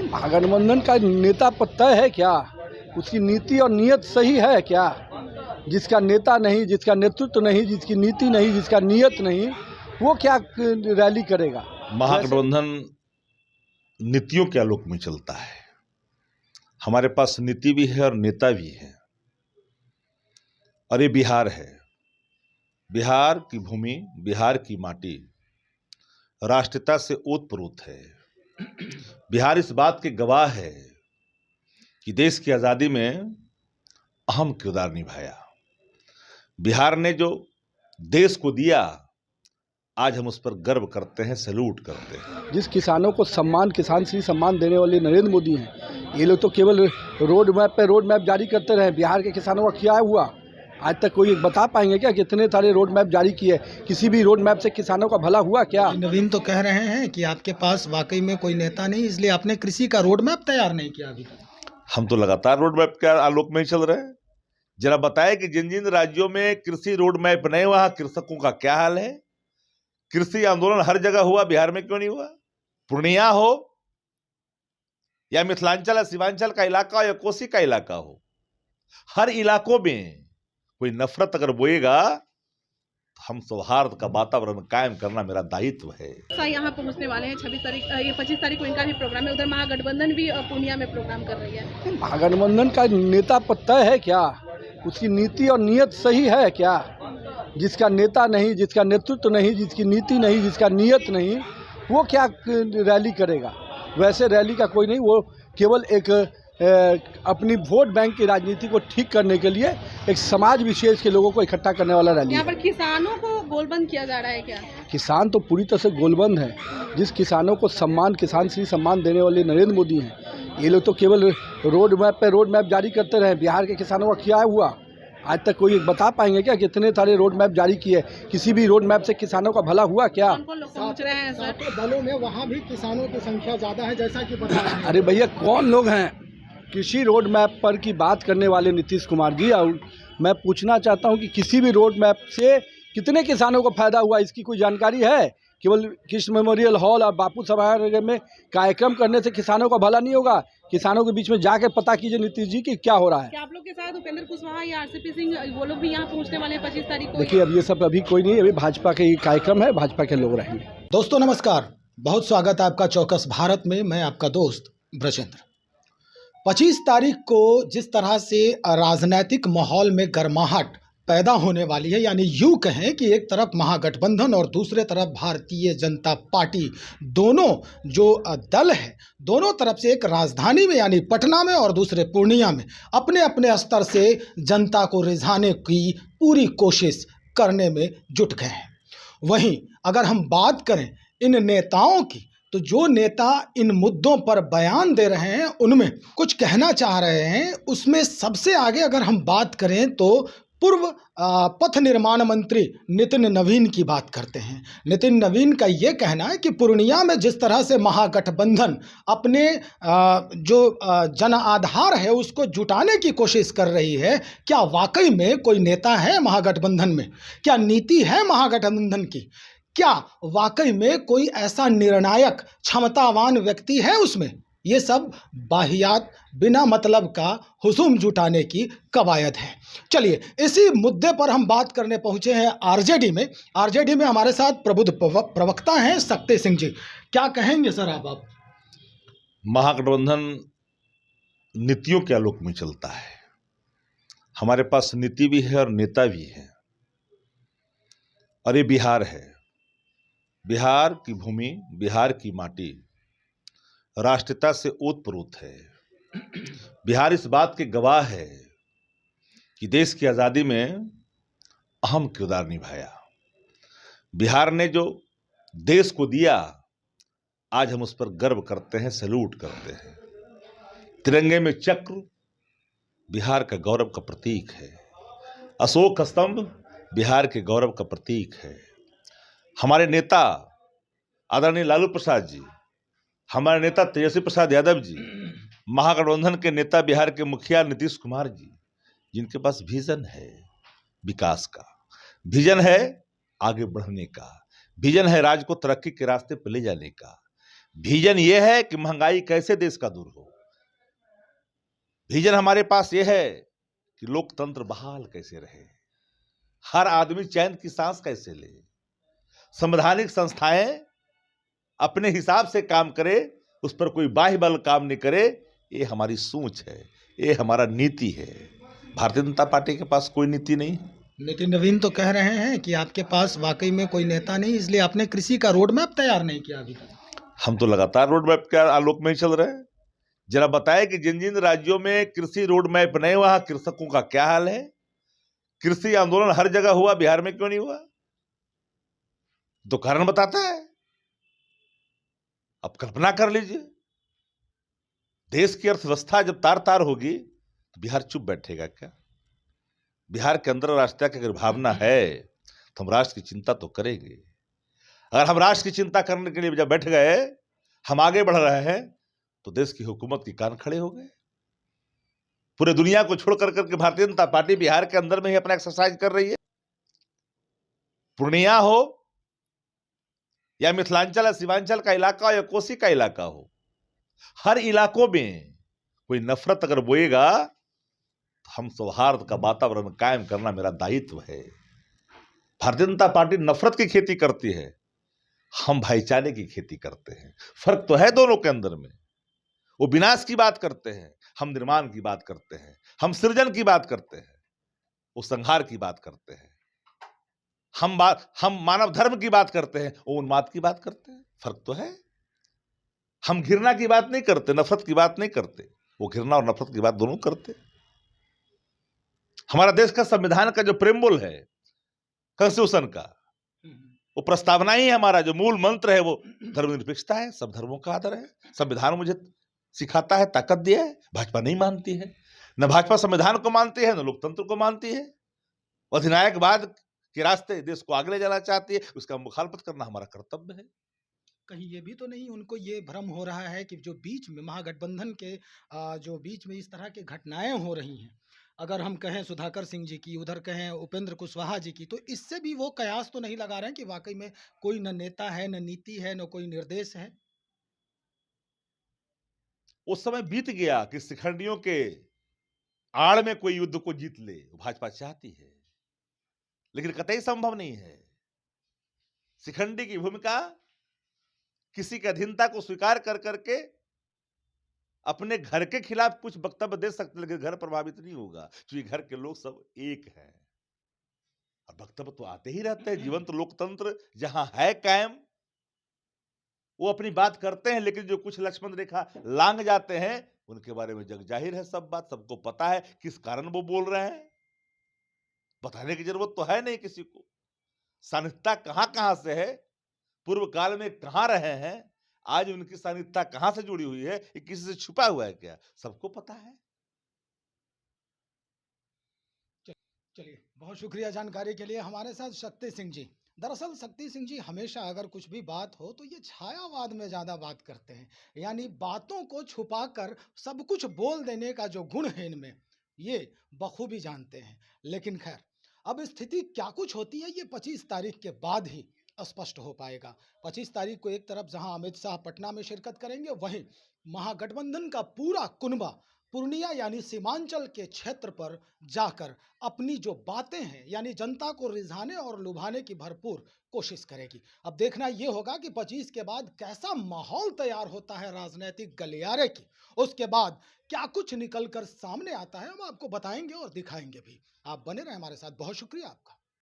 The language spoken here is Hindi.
महागठबंधन का नेता तय है क्या? उसकी नीति और नीयत सही है क्या? जिसका नेता नहीं, जिसका नेतृत्व नहीं, जिसकी नीति नहीं, जिसका नीयत नहीं, वो क्या रैली करेगा? महागठबंधन नीतियों के आलोक में चलता है। हमारे पास नीति भी है और नेता भी है। और ये बिहार है। बिहार की भूमि, बिहार की माटी राष्ट्रीयता से ओतप्रोत है। बिहार इस बात के गवाह है कि देश की आज़ादी में अहम किरदार निभाया। बिहार ने जो देश को दिया, आज हम उस पर गर्व करते हैं, सैल्यूट करते हैं। जिस किसानों को सम्मान, किसान श्री सम्मान देने वाले नरेंद्र मोदी हैं, ये लोग तो केवल रोड मैप जारी करते रहे। बिहार के किसानों का क्या हुआ? आज तक कोई बता पाएंगे क्या कितने सारे रोड मैप जारी किए? किसी भी रोड मैप से किसानों का भला हुआ क्या? नवीन तो कह रहे हैं कि आपके पास वाकई में कोई नेता नहीं, इसलिए आपने कृषि का रोड मैप तैयार नहीं किया अभी तक। हम तो लगातार रोड मैप के आलोक में ही चल रहे हैं। जरा बताएं कि जिन जिन राज्यों में कृषि रोड मैप नहीं, वहां कृषकों का क्या हाल है? कृषि आंदोलन हर जगह हुआ, बिहार में क्यों नहीं हुआ? पूर्णिया हो या मिथिलांचल या सीमांचल का इलाका हो या कोसी का इलाका हो, हर इलाकों में कोई नफरत अगर बोएगा तो हम सौहार्द का वातावरण कायम करना मेरा दायित्व है। यहाँ पहुंचने वाले हैं 26 तारीख, ये 25 तारीख को इनका भी प्रोग्राम है। उधर महागठबंधन भी पूर्णिया में प्रोग्राम कर रही है। महागठबंधन का नेता तय है क्या? उसकी नीति और नीयत सही है क्या? जिसका नेता नहीं, जिसका नेतृत्व नहीं, जिसकी नीति नहीं, जिसका नीयत नहीं, वो क्या रैली करेगा? वैसे रैली का कोई नहीं, वो केवल एक अपनी वोट बैंक की राजनीति को ठीक करने के लिए एक समाज विशेष के लोगों को इकट्ठा करने वाला रैली है। यहाँ पर किसानों को गोलबंद किया जा रहा है क्या? किसान तो पूरी तरह से गोलबंद है। जिस किसानों को सम्मान, किसान श्री सम्मान देने वाले नरेंद्र मोदी हैं, ये लोग तो केवल रोड मैप जारी करते रहे। बिहार के किसानों का क्या हुआ? आज तक कोई बता पाएंगे क्या कितने सारे रोड मैप जारी किए? किसी भी रोड मैप से किसानों का भला हुआ क्या? कौन लोग पहुँच रहे हैं सर? दलों में वहाँ भी किसानों की संख्या ज्यादा है, जैसा कि बताया। अरे भैया, कौन लोग हैं? कृषि रोड मैप पर की बात करने वाले नीतीश कुमार जी, और मैं पूछना चाहता हूं कि किसी भी रोड मैप से कितने किसानों को फायदा हुआ, इसकी कोई जानकारी है? केवल कृष्ण मेमोरियल हॉल और बापू सभागार में कार्यक्रम करने से किसानों का भला नहीं होगा। किसानों के बीच में जाकर पता कीजिए नीतीश जी की क्या हो रहा है। क्या आप लोग के साथ उपेंद्र कुशवाहा या आरसीपी सिंह वो लोग भी यहाँ पहुँचने वाले हैं 25 तारीख को? देखिए, अब ये सब अभी कोई नहीं, अभी भाजपा के ही कार्यक्रम है, भाजपा के लोग रहेंगे। दोस्तों नमस्कार, बहुत स्वागत है आपका चौकस भारत में। मैं आपका दोस्त ब्रजेंद्र। 25 तारीख को जिस तरह से राजनीतिक माहौल में गर्माहट पैदा होने वाली है, यानी यूं कहें कि एक तरफ महागठबंधन और दूसरे तरफ भारतीय जनता पार्टी, दोनों जो दल है, दोनों तरफ से एक राजधानी में यानी पटना में और दूसरे पूर्णिया में अपने अपने स्तर से जनता को रिझाने की पूरी कोशिश करने में जुट गए हैं। वहीं अगर हम बात करें इन नेताओं की, तो जो नेता इन मुद्दों पर बयान दे रहे हैं, उनमें कुछ कहना चाह रहे हैं, उसमें सबसे आगे अगर हम बात करें तो पूर्व पथ निर्माण मंत्री नितिन नवीन की बात करते हैं। नितिन नवीन का ये कहना है कि पूर्णिया में जिस तरह से महागठबंधन अपने जो जन आधार है उसको जुटाने की कोशिश कर रही है, क्या वाकई में कोई नेता है महागठबंधन में? क्या नीति है महागठबंधन की? क्या वाकई में कोई ऐसा निर्णायक क्षमतावान व्यक्ति है उसमें? ये सब बाहियात, बिना मतलब का हुजूम जुटाने की कवायद है। चलिए, इसी मुद्दे पर हम बात करने पहुंचे हैं आरजेडी में। आरजेडी में हमारे साथ प्रबुद्ध प्रवक्ता हैं शक्ति सिंह जी। क्या कहेंगे सर आप? महागठबंधन नीतियों के आलोक में चलता है। हमारे पास नीति भी है और नेता भी है। और ये बिहार है। बिहार की भूमि, बिहार की माटी राष्ट्रीयता से ओतप्रोत है। बिहार इस बात के गवाह है कि देश की आज़ादी में अहम किरदार निभाया। बिहार ने जो देश को दिया, आज हम उस पर गर्व करते हैं, सैल्यूट करते हैं। तिरंगे में चक्र बिहार का गौरव का प्रतीक है। अशोक स्तंभ बिहार के गौरव का प्रतीक है। हमारे नेता आदरणीय लालू प्रसाद जी, हमारे नेता तेजस्वी प्रसाद यादव जी, महागठबंधन के नेता बिहार के मुखिया नीतीश कुमार जी, जिनके पास विजन है विकास का, विजन है आगे बढ़ने का, विजन है राज्य को तरक्की के रास्ते पर ले जाने का, विजन ये है कि महंगाई कैसे देश का दूर हो। विजन हमारे पास ये है कि लोकतंत्र बहाल कैसे रहे, हर आदमी चैन की सांस कैसे ले, संवैधानिक संस्थाएं अपने हिसाब से काम करे, उस पर कोई बाह्य बल काम नहीं करे। ये हमारी सोच है, ये हमारा नीति है। भारतीय जनता पार्टी के पास कोई नीति नहीं। लेकिन नवीन तो कह रहे हैं कि आपके पास वाकई में कोई नेता नहीं, इसलिए आपने कृषि का रोड मैप तैयार नहीं किया अभी तक। हम तो लगातार रोड मैप के आलोक में ही चल रहे हैं। जरा बताएं कि जिन जिन राज्यों में कृषि रोड मैप नहीं, वहां कृषकों का क्या हाल है। कृषि आंदोलन हर जगह हुआ, बिहार में क्यों नहीं हुआ? तो कारण बताता है। अब कल्पना कर लीजिए, देश की अर्थव्यवस्था जब तार तार होगी तो बिहार चुप बैठेगा क्या? बिहार के अंदर राष्ट्र की अगर भावना है तो हम राष्ट्र की चिंता तो करेंगे। अगर हम राष्ट्र की चिंता करने के लिए जब बैठ गए, हम आगे बढ़ रहे हैं, तो देश की हुकूमत की कान खड़े हो गए। पूरे दुनिया को छोड़ करके भारतीय जनता पार्टी बिहार के अंदर में ही अपना एक्सरसाइज कर रही है। पूर्णिया हो या मिथिलांचल या सीमांचल का इलाका हो या कोसी का इलाका हो, हर इलाकों में कोई नफरत अगर बोएगा तो हम सौहार्द का वातावरण कायम करना मेरा दायित्व है। भारतीय जनता पार्टी नफरत की खेती करती है, हम भाईचारे की खेती करते हैं। फर्क तो है दोनों के अंदर में। वो विनाश की बात करते हैं, हम निर्माण की बात करते हैं। हम सृजन की बात करते हैं, वो संहार की बात करते हैं। हम मानव धर्म की बात करते हैं, वो उन्माद की बात करते हैं। फर्क तो है। हम घृणा की बात नहीं करते, नफरत की बात नहीं करते, वो घृणा और नफरत की बात दोनों करते। हमारा देश का संविधान का जो प्रेम्बुल है, कॉन्स्टिट्यूशन का, वो प्रस्तावना ही हमारा जो मूल मंत्र है वो धर्मनिरपेक्षता है, सब धर्मों का आदर है। संविधान मुझे सिखाता है, ताकत दिया है। भाजपा नहीं मानती है, न भाजपा संविधान को मानती है, न लोकतंत्र को मानती है। अधिनायकवाद के रास्ते देश को आगे ले जाना चाहती है, उसका मुखालफत करना हमारा कर्तव्य है। कहीं ये भी तो नहीं उनको ये भ्रम हो रहा है कि जो बीच में महागठबंधन के जो बीच में इस तरह की घटनाएं हो रही हैं, अगर हम कहें सुधाकर सिंह जी की, उधर कहें उपेंद्र कुशवाहा जी की, तो इससे भी वो कयास तो नहीं लगा रहे हैं कि वाकई में कोई न नेता है, न नीति है, न कोई निर्देश है। उस समय बीत गया कि शिखंडियों के आड़ में कोई युद्ध को जीत ले, भाजपा चाहती है, लेकिन कतई संभव नहीं है। शिखंडी की भूमिका किसी की अधीनता को स्वीकार कर करके अपने घर के खिलाफ कुछ वक्तव्य दे सकते, लेकिन घर प्रभावित नहीं होगा, क्योंकि घर के लोग सब एक हैं। और वक्तव्य तो आते ही रहते हैं। जीवंत लोकतंत्र जहां है कायम, वो अपनी बात करते हैं, लेकिन जो कुछ लक्ष्मण रेखा लांग जाते हैं, उनके बारे में जग जाहिर है, सब बात सबको पता है किस कारण वो बोल रहे हैं। बताने की जरूरत तो है नहीं किसी को। सानिध्यता कहां कहां से है, पूर्व काल में कहां रहे हैं, आज उनकी सानिध्यता कहां से जुड़ी हुई है, ये किसी से छुपा हुआ है क्या? सबको पता है। चलिए, बहुत शुक्रिया जानकारी के लिए। हमारे साथ शक्ति सिंह जी। दरअसल शक्ति सिंह जी हमेशा अगर कुछ भी बात हो तो ये छायावाद में ज़्यादा बात करते हैं, यानी बातों को छुपाकर सब कुछ बोल देने का जो गुण है इनमें, ये बखूबी जानते हैं। लेकिन खैर, अब स्थिति क्या कुछ होती है ये 25 तारीख के बाद ही स्पष्ट हो पाएगा। 25 तारीख को एक तरफ जहां अमित शाह पटना में शिरकत करेंगे, वहीं महागठबंधन का पूरा कुनबा पूर्णिया यानी सीमांचल के क्षेत्र पर जाकर अपनी जो बातें हैं यानी जनता को रिझाने और लुभाने की भरपूर कोशिश करेगी। अब देखना यह होगा कि 25 के बाद कैसा माहौल तैयार होता है राजनीतिक गलियारे की। उसके बाद क्या कुछ निकल कर सामने आता है, हम आपको बताएंगे और दिखाएंगे भी। आप बने रहें हमारे साथ। बहुत शुक्रिया आपका।